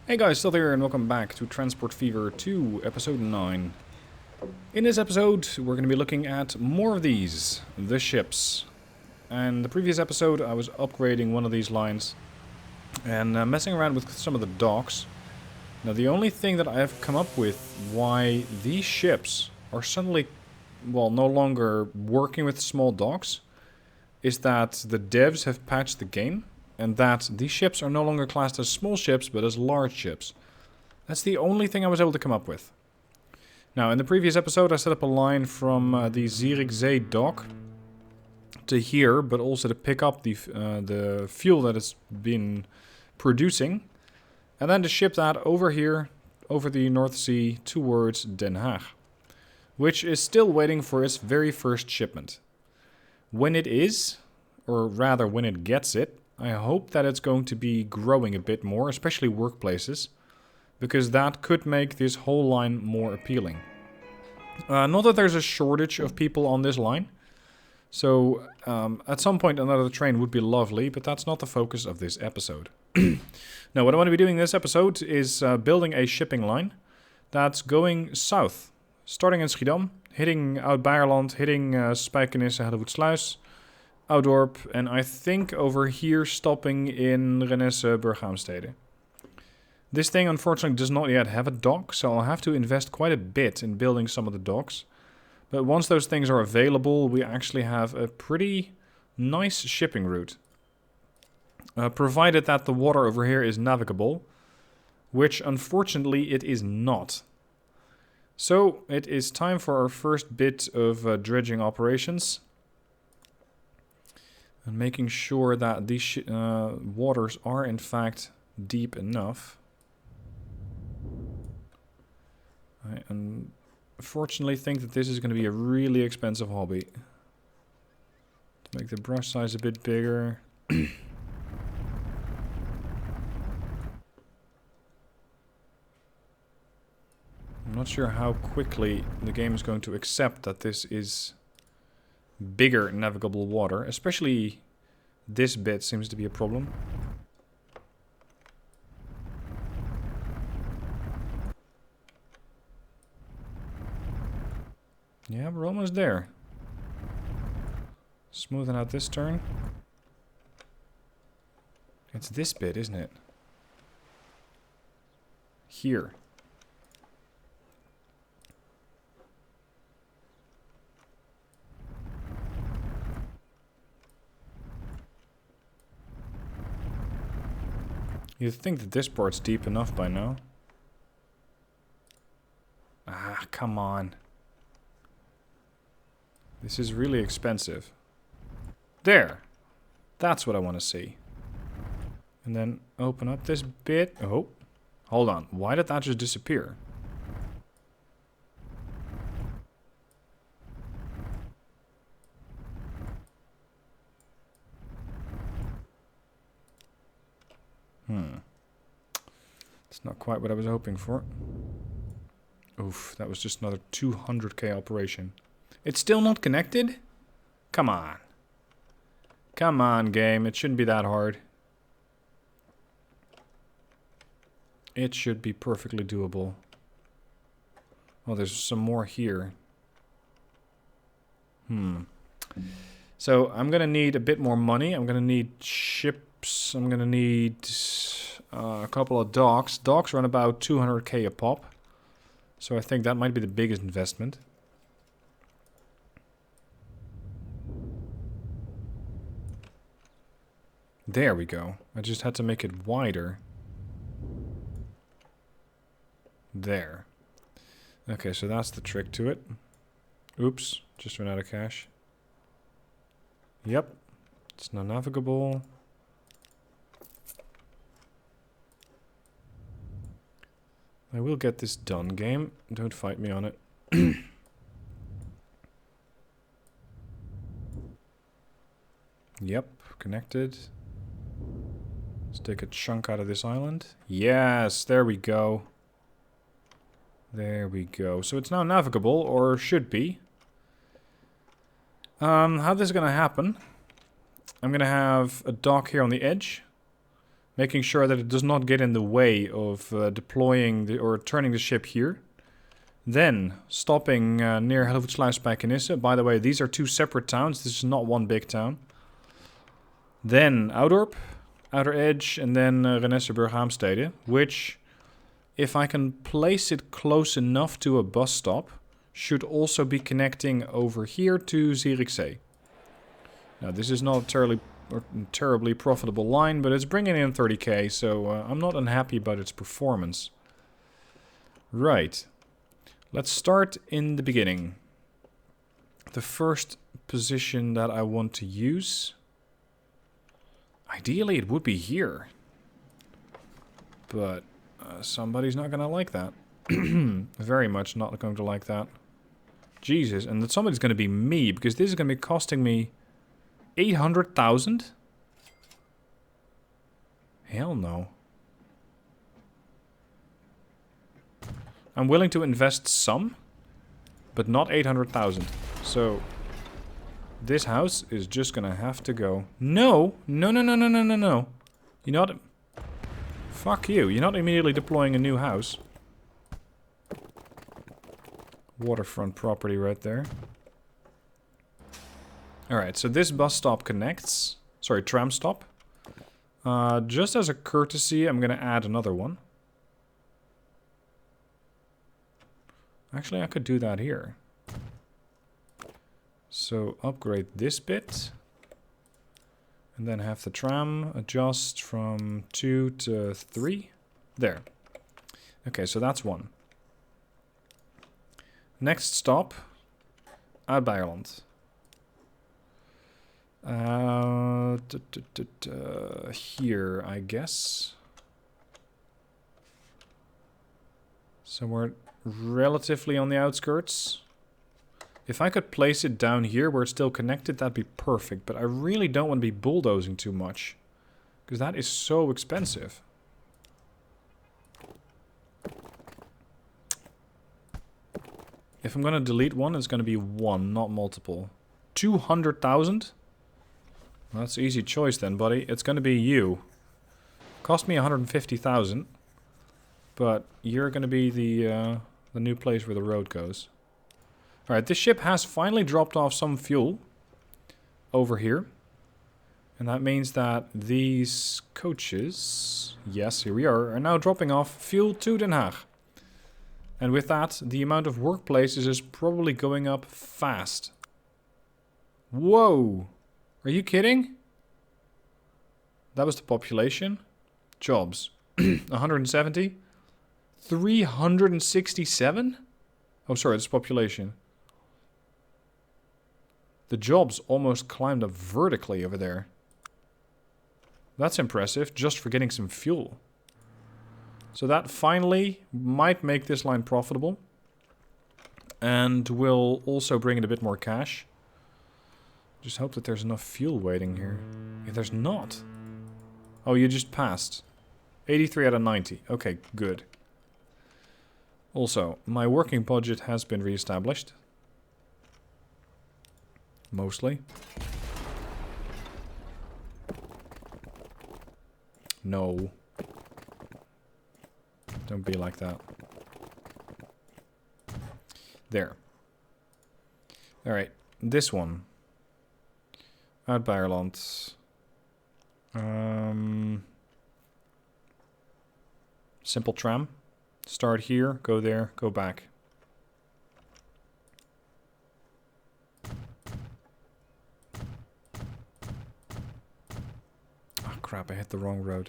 Hey guys, still here and welcome back to Transport Fever 2, episode 9. In this episode, we're going to be looking at more of these, the ships. And the previous episode, I was upgrading one of these lines and messing around with some of the docks. Now the only thing that I have come up with why these ships are suddenly, well, no longer working with small docks, is that the devs have patched the game. And that these ships are no longer classed as small ships, but as large ships. That's the only thing I was able to come up with. Now, in the previous episode, I set up a line from the Zierikzee dock to here, but also to pick up the fuel that it's been producing. And then to ship that over here, over the North Sea, towards Den Haag. Which is still waiting for its very first shipment. When it is, or rather when it gets it, I hope that it's going to be growing a bit more, especially workplaces, because that could make this whole line more appealing. Not that there's a shortage of people on this line, so at some point another train would be lovely, but that's not the focus of this episode. Now, what I want to be doing this episode is building a shipping line that's going south, starting in Schiedam, hitting Oud-Beierland, hitting Spijkenisse, Hellevoetsluis, Oudorp, and I think over here stopping in Renesse, Berghamstede. This thing unfortunately does not yet have a dock, so I'll have to invest quite a bit in building some of the docks. But once those things are available, we actually have a pretty nice shipping route. Provided that the water over here is navigable, which unfortunately it is not. So it is time for our first bit of dredging operations. And making sure that these waters are in fact deep enough. I unfortunately think that this is going to be a really expensive hobby. To make the brush size a bit bigger. I'm not sure how quickly the game is going to accept that this is bigger navigable water, especially this bit seems to be a problem. Yeah, we're almost there. Smoothing out this turn. It's this bit, isn't it? Here. You'd think that this part's deep enough by now. Ah, come on. This is really expensive. There! That's what I want to see. And then open up this bit. Oh, hold on. Why did that just disappear? It's not quite what I was hoping for. Oof, that was just another 200k operation. It's still not connected? Come on. Come on, game. It shouldn't be that hard. It should be perfectly doable. Oh, there's some more here. So, I'm gonna need a bit more money. I'm gonna need ships. I'm gonna need a couple of docks. Docks run about 200k a pop. So I think that might be the biggest investment. There we go. I just had to make it wider. There. Okay, so that's the trick to it. Oops, just ran out of cash. Yep. It's now navigable. I will get this done, game. Don't fight me on it. Yep, connected. Let's take a chunk out of this island. Yes, there we go. There we go. So it's now navigable, or should be. How this is going to happen, I'm going to have a dock here on the edge. Making sure that it does not get in the way of deploying or turning the ship here. Then stopping near Helvoetsluis-Spijkenisse. By the way, these are two separate towns. This is not one big town. Then Oudorp, Outer Edge, and then Renesse-Burg-Haamstede, which, if I can place it close enough to a bus stop, should also be connecting over here to Zierikzee. Now, this is not a terribly profitable line, but it's bringing in 30k, so I'm not unhappy about its performance. Right. Let's start in the beginning. The first position that I want to use... Ideally, it would be here. But somebody's not going to like that. Very much not going to like that. Jesus, and that somebody's going to be me, because this is going to be costing me 800,000? Hell no. I'm willing to invest some, but not 800,000. So, this house is just going to have to go. No! No, no, no, no, no, no, no. You're not... Fuck you. You're not immediately deploying a new house. Waterfront property right there. Alright, so this bus stop connects. Sorry, tram stop. Just as a courtesy, I'm going to add another one. Actually, I could do that here. So, upgrade this bit. And then have the tram adjust from 2 to 3. There. Okay, so that's one. Next stop, Oud-Beijerland. Here, I guess. Somewhere relatively on the outskirts. If I could place it down here where it's still connected, that'd be perfect. But I really don't want to be bulldozing too much, because that is so expensive. If I'm going to delete one, it's going to be one, not multiple. 200,000? Well, that's an easy choice then, buddy. It's going to be you. Cost me 150,000. But you're going to be the new place where the road goes. Alright, this ship has finally dropped off some fuel over here. And that means that these coaches, yes, here we are now dropping off fuel to Den Haag. And with that, the amount of workplaces is probably going up fast. Whoa! Are you kidding? That was the population. Jobs. 170. 367? Oh, sorry, it's population. The jobs almost climbed up vertically over there. That's impressive, just for getting some fuel. So that finally might make this line profitable. And will also bring in a bit more cash. Just hope that there's enough fuel waiting here. If there's not... Oh, you just passed. 83 out of 90. Okay, good. Also, my working budget has been re-established. Mostly. No. Don't be like that. There. Alright, this one. Oud-Beijerland. Simple tram. Start here, go there, go back. Oh crap, I hit the wrong road.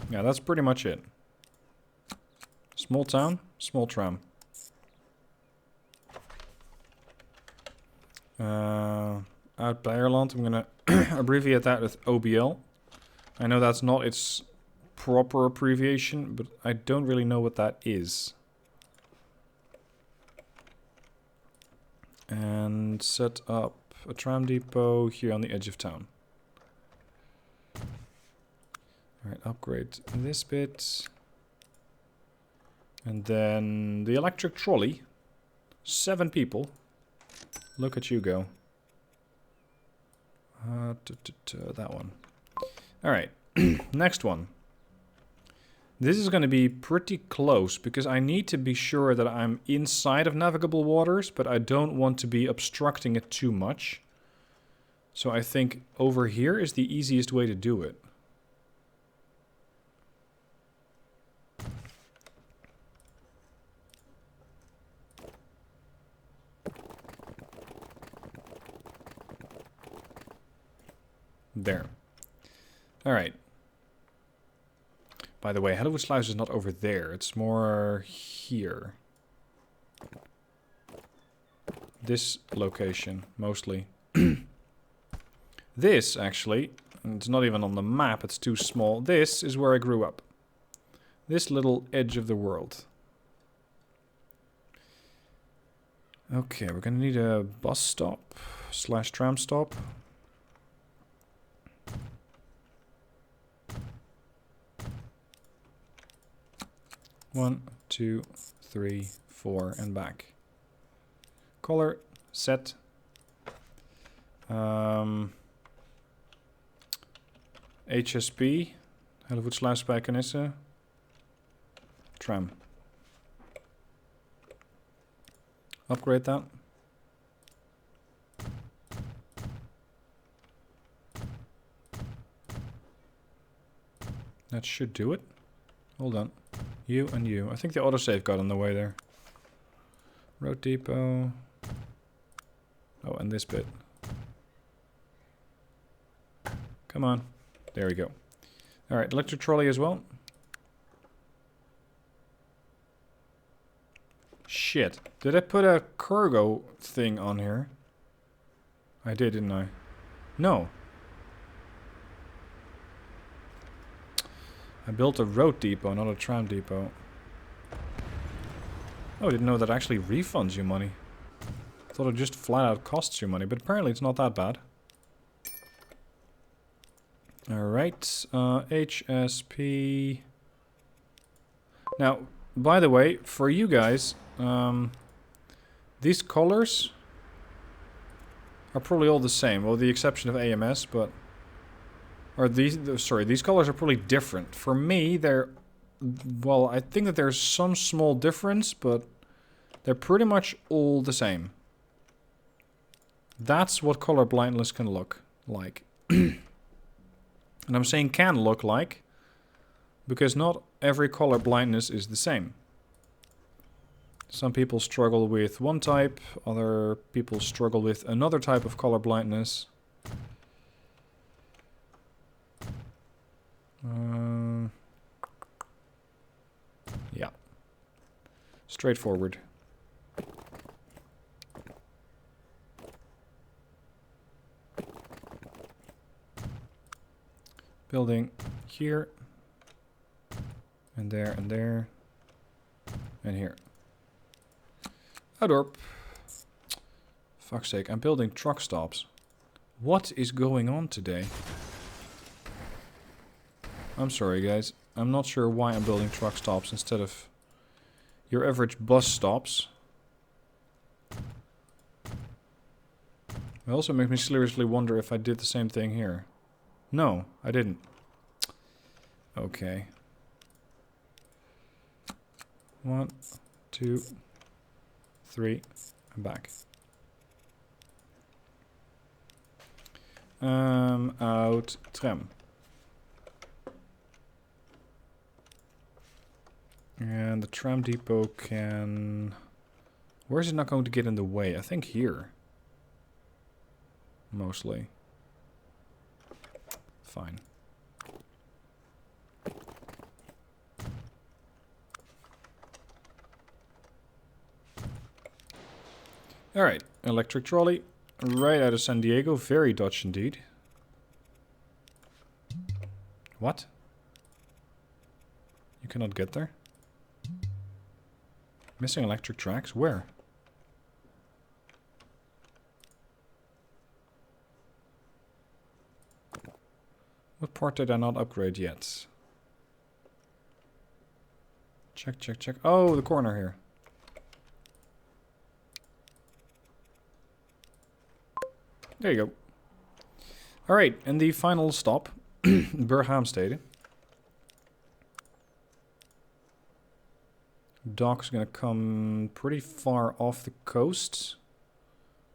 Yeah, that's pretty much it. Small town, small tram. Oud-Beijerland, I'm gonna abbreviate that with OBL. I know that's not its proper abbreviation, but I don't really know what that is. And set up a tram depot here on the edge of town. Alright, upgrade this bit. And then the electric trolley 7 people. Look at you go. That one. Alright, next one. This is going to be pretty close, because I need to be sure that I'm inside of navigable waters, but I don't want to be obstructing it too much. So I think over here is the easiest way to do it. There. Alright. By the way, Hellevoetsluis is not over there. It's more here. This location, mostly. This, actually, and it's not even on the map. It's too small. This is where I grew up. This little edge of the world. Okay, we're gonna need a bus stop / tram stop. 1, 2, 3, 4, and back. Color, set. HSP, Hellevoetsluisspijkenissen. Tram. Upgrade that. That should do it. Hold on. You and you. I think the autosave got on the way there. Road depot. Oh, and this bit. Come on. There we go. Alright, electric trolley as well. Shit. Did I put a cargo thing on here? I did, didn't I? No. I built a road depot, not a tram depot. Oh, I didn't know that actually refunds you money. I thought it just flat out costs you money, but apparently it's not that bad. Alright, HSP. Now, by the way, for you guys, these colors are probably all the same, well, with the exception of AMS, but... Or these, sorry, these colors are probably different. For me, they're... Well, I think that there's some small difference, but they're pretty much all the same. That's what color blindness can look like. And I'm saying can look like, because not every color blindness is the same. Some people struggle with one type, other people struggle with another type of color blindness. Yeah. Straightforward. Building here. And there, and there. And here. Adorp. Fuck's sake, I'm building truck stops. What is going on today? I'm sorry, guys. I'm not sure why I'm building truck stops instead of your average bus stops. It also makes me seriously wonder if I did the same thing here. No, I didn't. Okay. 1, 2, 3, and back. Out tram. And the tram depot can... Where is it not going to get in the way? I think here. Mostly. Fine. Alright, electric trolley. Right out of San Diego. Very Dutch indeed. What? You cannot get there? Missing electric tracks? Where? What part did I not upgrade yet? Check, check, check. Oh, the corner here. There you go. Alright, and the final stop, Burghamstede. Dock's gonna come pretty far off the coast.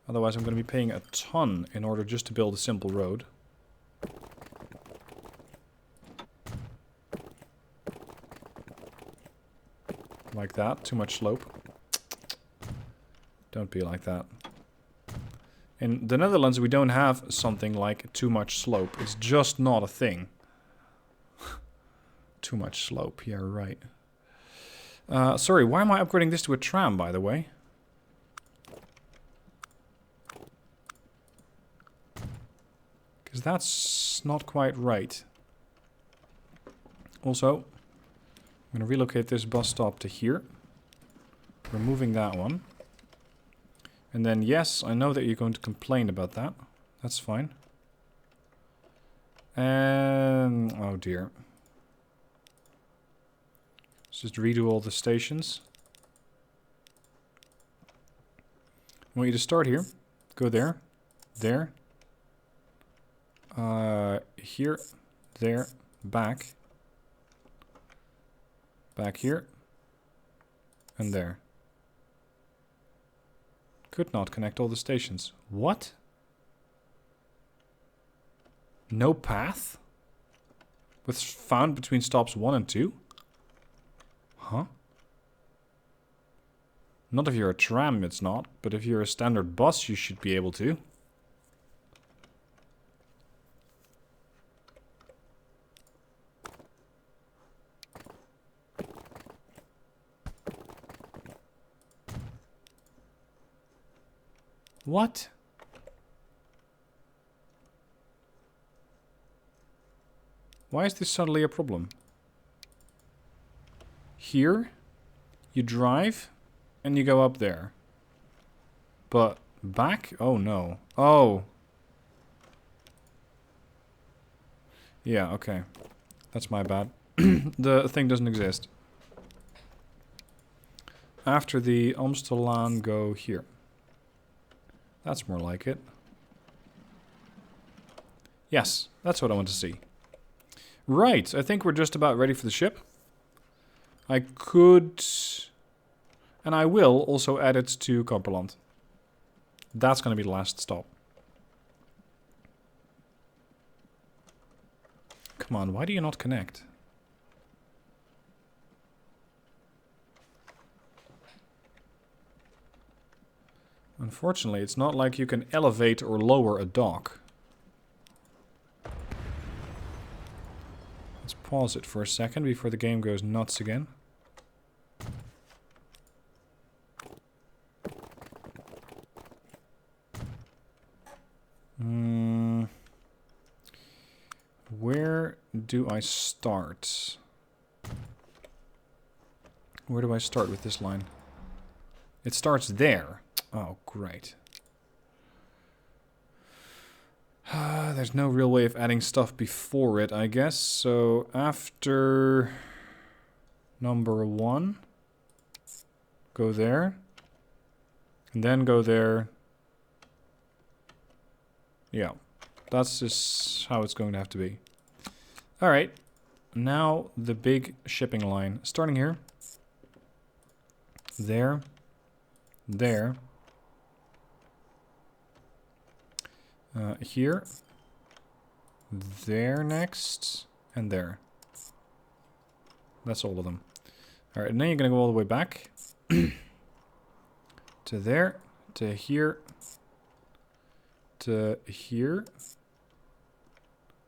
Otherwise I'm gonna be paying a ton in order just to build a simple road. Like that, too much slope. Don't be like that. In the Netherlands we don't have something like too much slope. It's just not a thing. Too much slope, yeah, right. Sorry, why am I upgrading this to a tram, by the way? Because that's not quite right. Also, I'm going to relocate this bus stop to here. Removing that one. And then, yes, I know that you're going to complain about that. That's fine. And... oh dear. Let's just redo all the stations. I want you to start here. Go there. There. Here. There. Back. Back here. And there. Could not connect all the stations. What? No path? Was found between stops 1 and 2? Huh? Not if you're a tram, it's not. But if you're a standard bus, you should be able to. What? Why is this suddenly a problem? Here, you drive, and you go up there. But back? Oh no. Oh. Yeah, okay. That's my bad. The thing doesn't exist. After the Amstellaan, go here. That's more like it. Yes, that's what I want to see. Right, I think we're just about ready for the ship. I could... and I will also add it to Copperland. That's going to be the last stop. Come on, why do you not connect? Unfortunately, it's not like you can elevate or lower a dock. Let's pause it for a second before the game goes nuts again. Where do I start? Where do I start with this line? It starts there. Oh, great. There's no real way of adding stuff before it, I guess. So after number 1, go there. And then go there. Yeah, that's just how it's going to have to be. Alright, now the big shipping line. Starting here. There. There. Here. There next. And there. That's all of them. Alright, and then you're going to go all the way back. To there. To here. To here.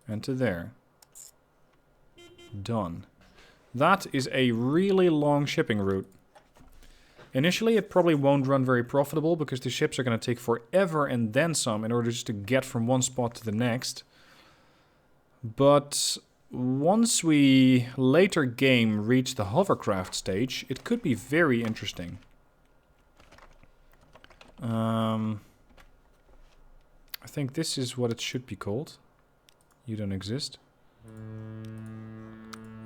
And to there. Done. That is a really long shipping route. Initially, it probably won't run very profitable because the ships are going to take forever and then some in order just to get from one spot to the next. But once we later game reach the hovercraft stage, it could be very interesting. I think this is what it should be called. You don't exist.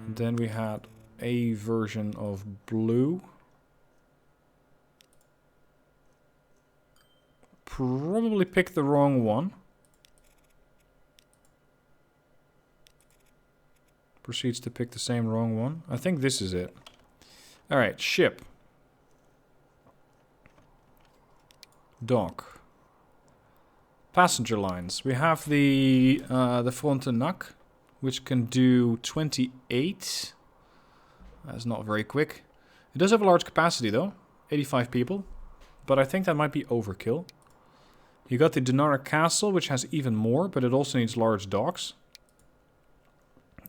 And then we had a version of blue. Probably picked the wrong one. Proceeds to pick the same wrong one. I think this is it. Alright, ship. Dock. Passenger lines. We have the Frontenac, which can do 28. That's not very quick. It does have a large capacity though. 85 people. But I think that might be overkill. You got the Dinara Castle, which has even more, but it also needs large docks.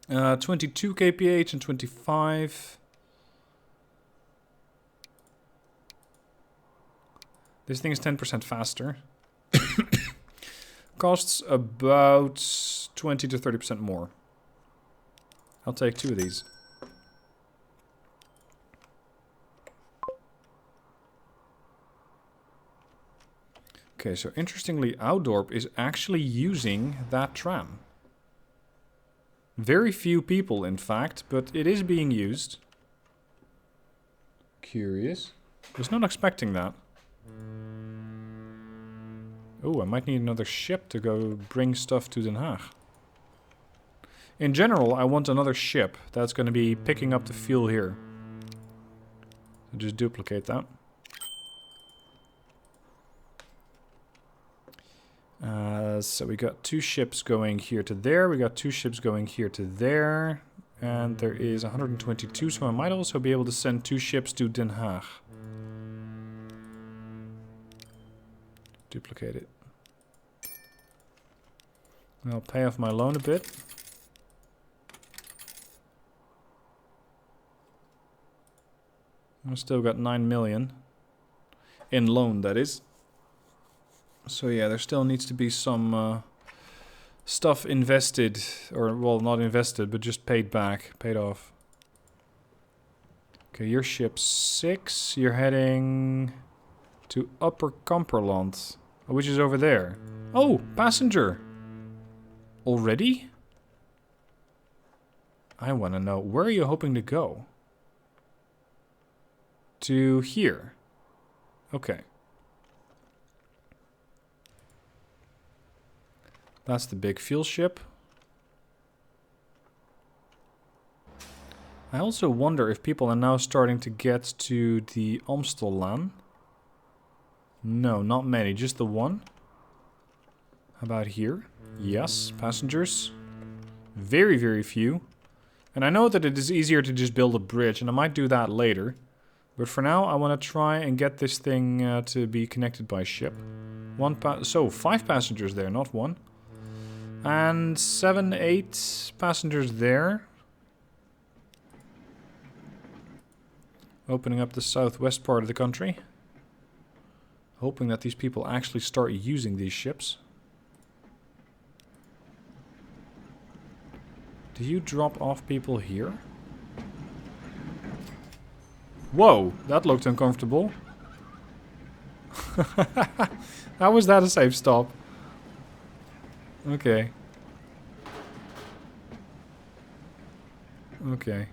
22 kph and 25. This thing is 10% faster. Costs about 20 to 30% more. I'll take 2 of these. Okay, so interestingly, Oudorp is actually using that tram. Very few people, in fact, but it is being used. Curious. Was not expecting that. Oh, I might need another ship to go bring stuff to Den Haag. In general, I want another ship that's going to be picking up the fuel here. So just duplicate that. So we got 2 ships going here to there. We got 2 ships going here to there. And there is 122, so I might also be able to send 2 ships to Den Haag. Duplicate it. And I'll pay off my loan a bit. I've still got 9 million. In loan, that is. So yeah, there still needs to be some stuff invested, or well, not invested, but just paid back, paid off. Okay, your ship's 6. You're heading to Upper Cumberland, which is over there. Oh, passenger. Already? I want to know, where are you hoping to go? To here. Okay. That's the big fuel ship. I also wonder if people are now starting to get to the Amstellaan. No, not many, just the one. How about here? Yes, passengers. Very, very few. And I know that it is easier to just build a bridge, and I might do that later. But for now, I want to try and get this thing to be connected by ship. So, 5 passengers there, not 1. And 7, 8 passengers there. Opening up the southwest part of the country. Hoping that these people actually start using these ships. Do you drop off people here? Whoa, that looked uncomfortable. How was that a safe stop? Okay. Okay.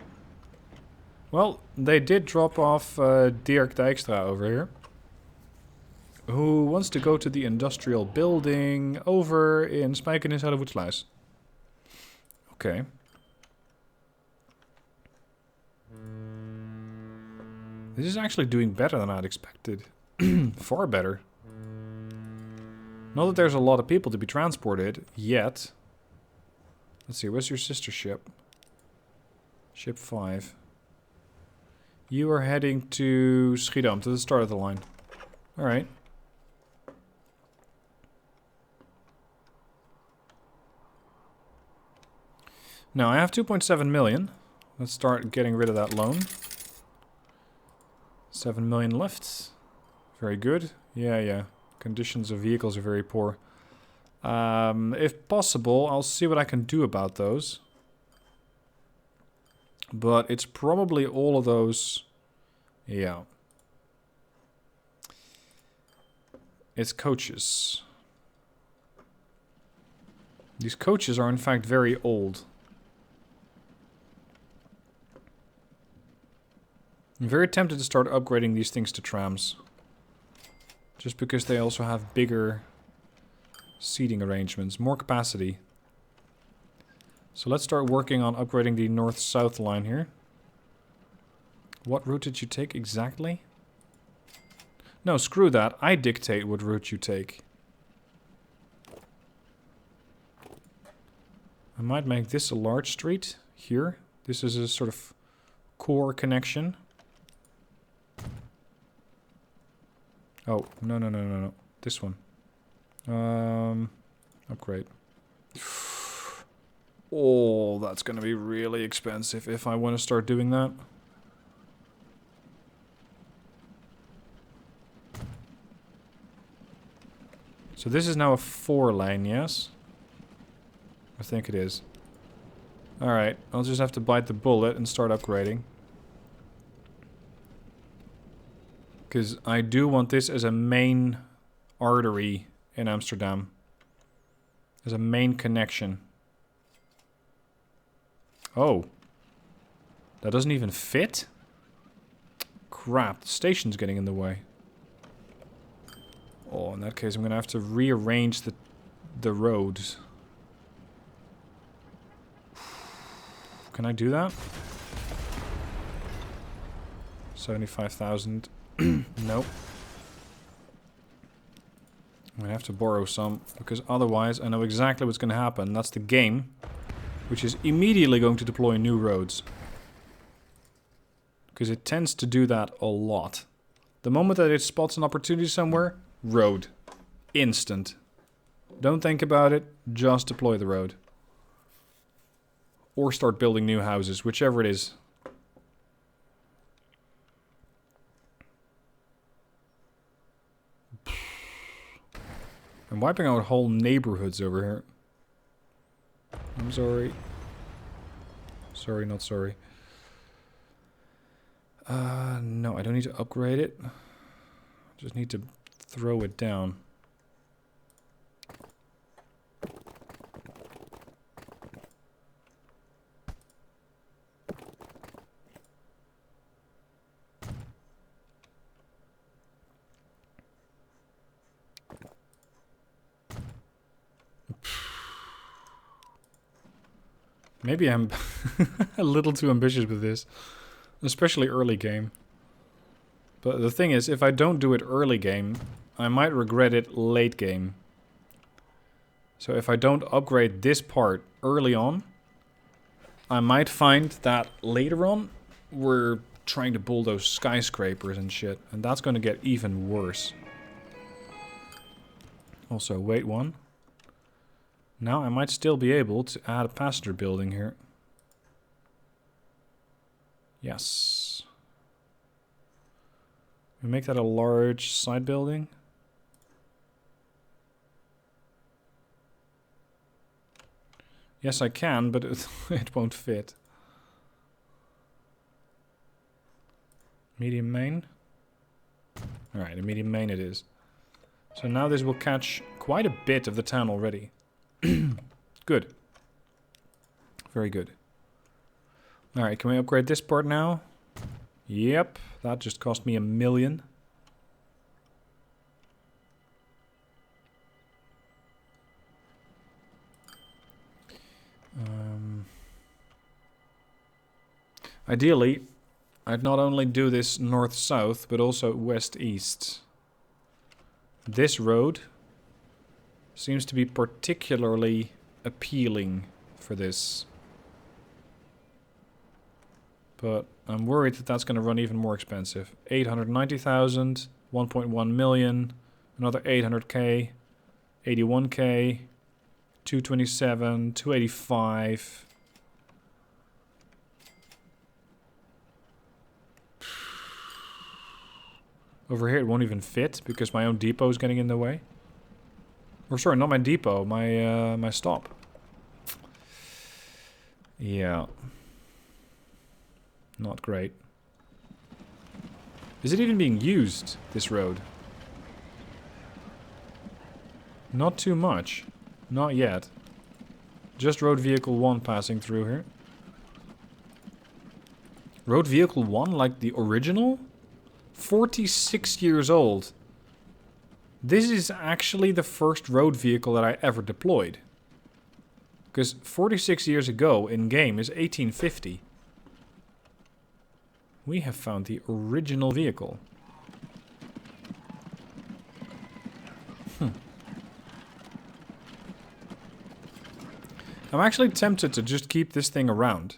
Well, they did drop off Dirk Dijkstra over here. Who wants to go to the industrial building over in Spijkenis Hellevoetsluis. Okay. This is actually doing better than I'd expected. Far better. Not that there's a lot of people to be transported yet. Let's see, where's your sister ship? Ship 5. You are heading to Schiedam, to the start of the line. Alright. Now, I have 2.7 million. Let's start getting rid of that loan. 7 million left. Very good. Yeah. Conditions of vehicles are very poor. If possible, I'll see what I can do about those. But it's probably all of those. Yeah. It's coaches. These coaches are in fact very old. I'm very tempted to start upgrading these things to trams. Just because they also have bigger seating arrangements, more capacity. So let's start working on upgrading the north-south line here. What route did you take exactly? No, screw that. I dictate what route you take. I might make this a large street here. This is a sort of core connection. Oh, no. This one. Upgrade. Oh, that's going to be really expensive if I want to start doing that. So this is now a 4-lane, yes? I think it is. Alright, I'll just have to bite the bullet and start upgrading. Because I do want this as a main artery in Amsterdam. As a main connection. Oh. That doesn't even fit? Crap, the station's getting in the way. Oh, in that case I'm gonna have to rearrange the roads. Can I do that? 75,000. Nope. I'm gonna have to borrow some, because otherwise I know exactly what's gonna happen. That's the game, which is immediately going to deploy new roads. Because it tends to do that a lot. The moment that it spots an opportunity somewhere, road. Instant. Don't think about it, just deploy the road. Or start building new houses, whichever it is. I'm wiping out whole neighborhoods over here. I'm sorry. Sorry, not sorry. No, I don't need to upgrade it. Just need to throw it down. Maybe I'm a little too ambitious with this. Especially early game. But the thing is, if I don't do it early game, I might regret it late game. So if I don't upgrade this part early on, I might find that later on, we're trying to bulldoze skyscrapers and shit. And that's going to get even worse. Also, wait one. Now I might still be able to add a passenger building here. Yes. We make that a large side building. Yes, I can, but it won't fit. Medium main. Alright, a medium main it is. So now this will catch quite a bit of the town already. Good. Very good. Alright, can we upgrade this part now? Yep, that just cost me 1 million. Ideally, I'd not only do this north-south, but also west-east. This road seems to be particularly appealing for this. But I'm worried that that's going to run even more expensive. 890,000, 1.1 million, another 800k, 81k, 227, 285. Over here it won't even fit because my own depot is getting in the way. Or sorry, not my depot, my stop. Yeah. Not great. Is it even being used, this road? Not too much. Not yet. Just road vehicle 1 passing through here. Road vehicle 1, like the original? 46 years old. This is actually the first road vehicle that I ever deployed. Because 46 years ago in game is 1850. We have found the original vehicle. I'm actually tempted to just keep this thing around.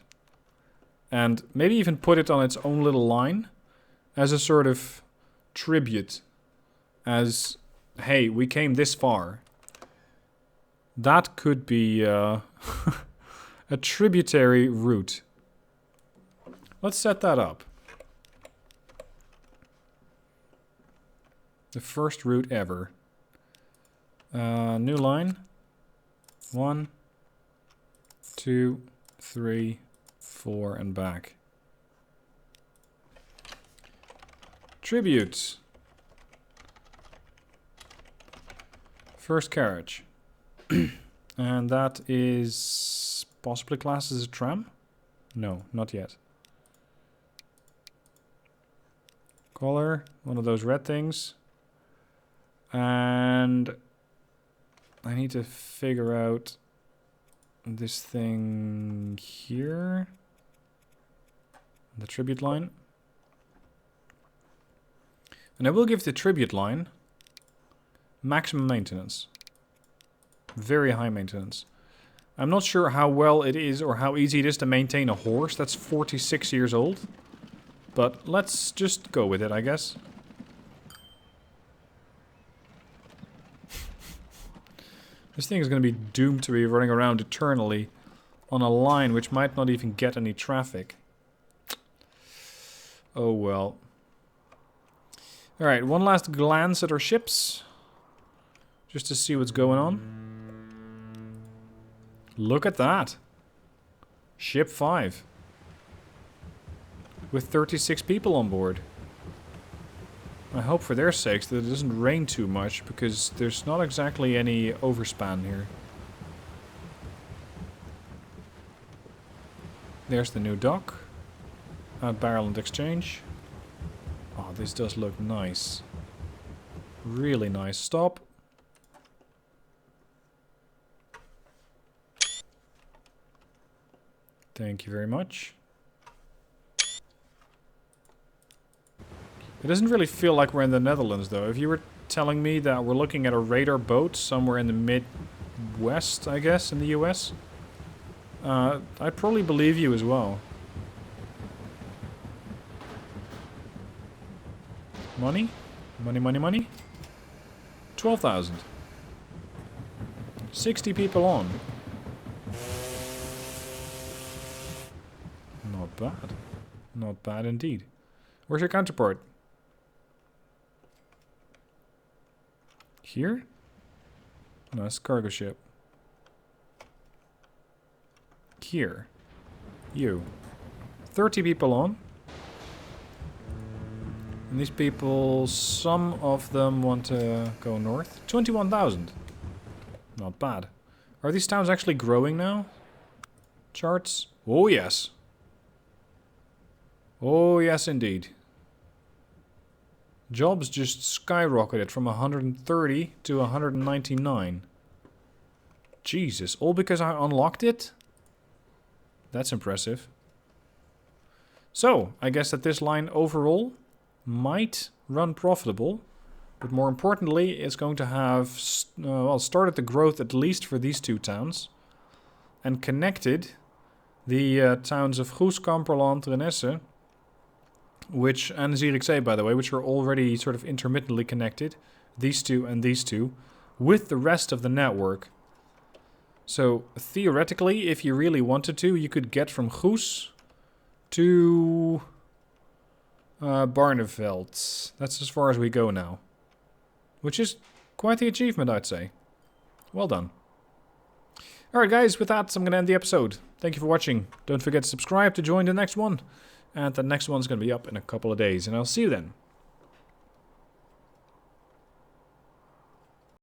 And maybe even put it on its own little line. As a sort of tribute. As, hey, we came this far. That could be a tributary route. Let's set that up. The first route ever. New line. 1, 2, 3, 4, and back. Tributes. First carriage. And that is possibly classed as a tram? No, not yet. Color, one of those red things. And I need to figure out this thing here. The tribute line. And I will give the tribute line maximum maintenance. Very high maintenance. I'm not sure how well it is or how easy it is to maintain a horse that's 46 years old. But let's just go with it, I guess. This thing is going to be doomed to be running around eternally on a line which might not even get any traffic. Oh well. Alright, one last glance at our ships. Just to see what's going on. Look at that. Ship 5. With 36 people on board. I hope for their sakes that it doesn't rain too much, because there's not exactly any overspan here. There's the new dock. Barrel and exchange. Oh, this does look nice. Really nice. Stop. Thank you very much. It doesn't really feel like we're in the Netherlands, though. If you were telling me that we're looking at a radar boat somewhere in the Midwest, I guess, in the US, I'd probably believe you as well. Money? Money, money, money? 12,000. 60 people on. Not bad. Not bad indeed. Where's your counterpart? Here? No, it's a cargo ship. Here. You. 30 people on. And these people, some of them want to go north. 21,000. Not bad. Are these towns actually growing now? Charts? Oh yes. Oh yes indeed. Jobs just skyrocketed from 130 to 199. Jesus, all because I unlocked it? That's impressive. So, I guess that this line overall might run profitable. But more importantly, it's going to have well, started the growth at least for these two towns. And connected the towns of Goes, Kamperland, Renesse, which, and Zierikzee, by the way, which are already sort of intermittently connected, these two and these two, with the rest of the network. So, theoretically, if you really wanted to, you could get from Goes to Barneveld. That's as far as we go now. Which is quite the achievement, I'd say. Well done. Alright guys, with that, I'm going to end the episode. Thank you for watching. Don't forget to subscribe to join the next one. And the next one's going to be up in a couple of days. And I'll see you then.